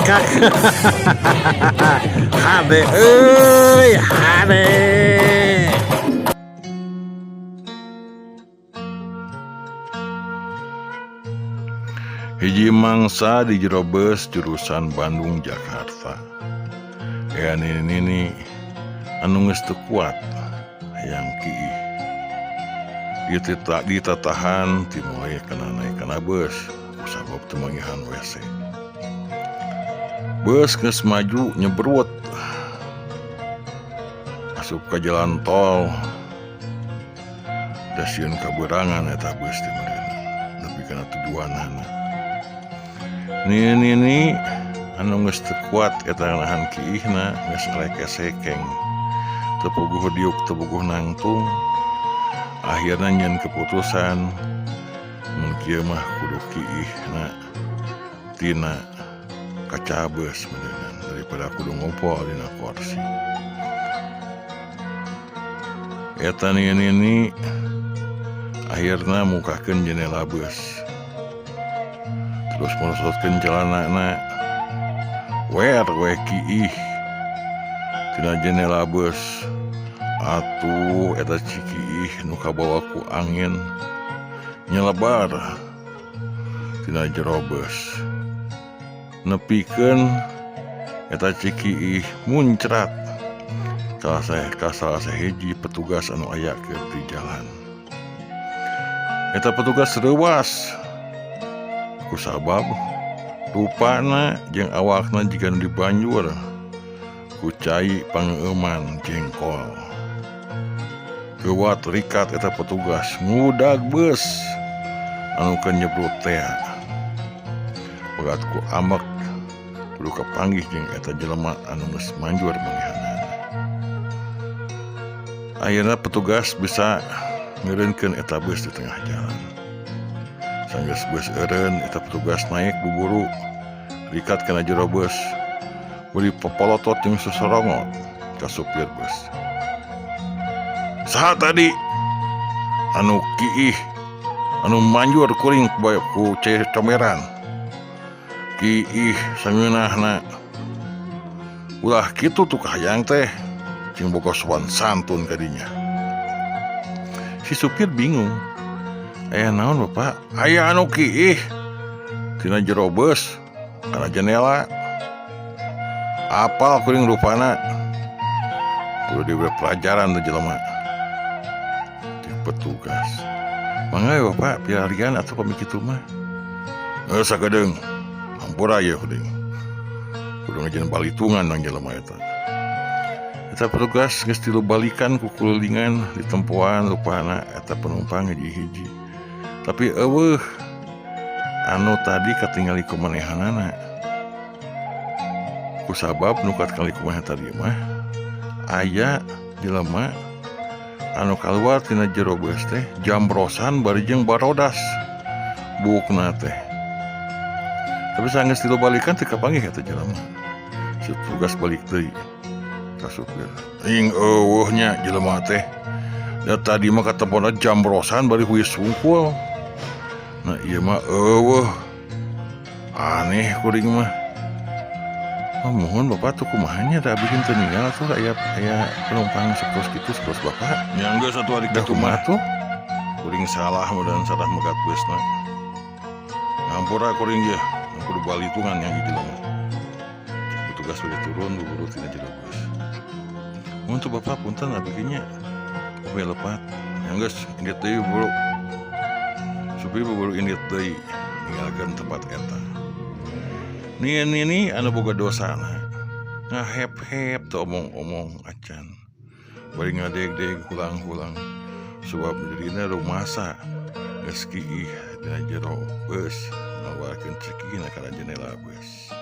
Kak. Hade euy, hade. Hiji mangsa di jero beus jurusan Bandung Jakarta. Ya nini anu geus teu kuat hayang kiih. Ditatahan ti mulai kana naik kana beus sabab teu mangihan WC. Beus geus maju nyebrut asup ka jalan tol. Da sieun kaberangan eta beus teh meureun nepi kana tujuanana. Nini anu geus teu kuat eta nahan kiihna geus eleke sekeng. Teu puguh diuk teu puguh nangtung. Akhirna nyeun keputusan mun kieu mah kudu kiihna tina kaca beus meureun daripada kudu ngompol dina kursi. Eta nini akhirna mukakeun jendela beus. Terus merosotkeun celanana. Wer we kiih tina jendela beus. Atuh eta cikiih nu kabawa ku angin nyelebar tina jero beus. Nepikeun eta cikiih muncrat ka salah sahiji petugas anu aya keur di jalan. Eta petugas reuwas kusabab rupana jeung awakna jiga nu dibanjur ku cai pangeeuman jengkol. Geuwat rikat eta petugas ngudag beus anu keur nyebrut teh. Pegat ku amek kudu kapanggih jeung eta jelema anu geus manjur mangihanan. Akhirna petugas bisa ngeureunkeun eta beus di tengah jalan. Sanggeus beus eureun eta petugas naik buburu rikat kana jero beus. Beri popolotot jeung sosorongot ka supir beus. Saha tadi anu kiih anu manjur kuring ku comeran kiih sangeunahna ulah kitu tuh kahayang teh jeung boga sowan santun ka dinya. Si supir bingung, aya naon bapak? Aya anu kiih tina jero beus kana jendela. Apal kuring rupana kudu diberi pelajaran tuh jelema. Petugas mangga bapak pilarian atau pamikitu mah sakedeung hampura ye kuring kudu ngajeun balitungan nang jelema eta. Eta petugas geus tilu balikan ku kulilingan di tempoan rupana eta penumpang hiji-hiji. Tapi eueuh anu tadi katingali kumanehanana. Kusabab nu katingali kumaha tadi mah aya jelema anu kaluar tina jero beus teh jambrosan bari jeung barodas buukna teh. Tapi sanggeus tilu balikan teu kapanggih eta jelema. Petugas balik deui ka supir. Ing eueuh nya jelema teh. Da tadi mah katempona jambrosan bari huis sungkul. Nah ieu mah eueuh aneh kuring mah. Mohon bapak tuh kumahanya tak bikin teninggal tuh aya penumpang sekos kitu sekos bapak. Ya enggak satu adik dah kumaha tuh. Kuring salah mudahan salah megat beusna. Ngampura kuring ieu, kudu balitungan yang hiji lama. Petugas udah turun buru-buru tina jero beus. Mun tuh bapak punten abikinya we lepat. Ya geus indit deui buru. Supir buru indit deui ninggalkeun tempat eta. Nini anu boga dosana ngahep-hep teu omong-omong acan bari ngadeg-deg hulang-hulang sebab dirina rumasa geus kiih dina jero beus ngaluarkeun cikihna kana jendela beus.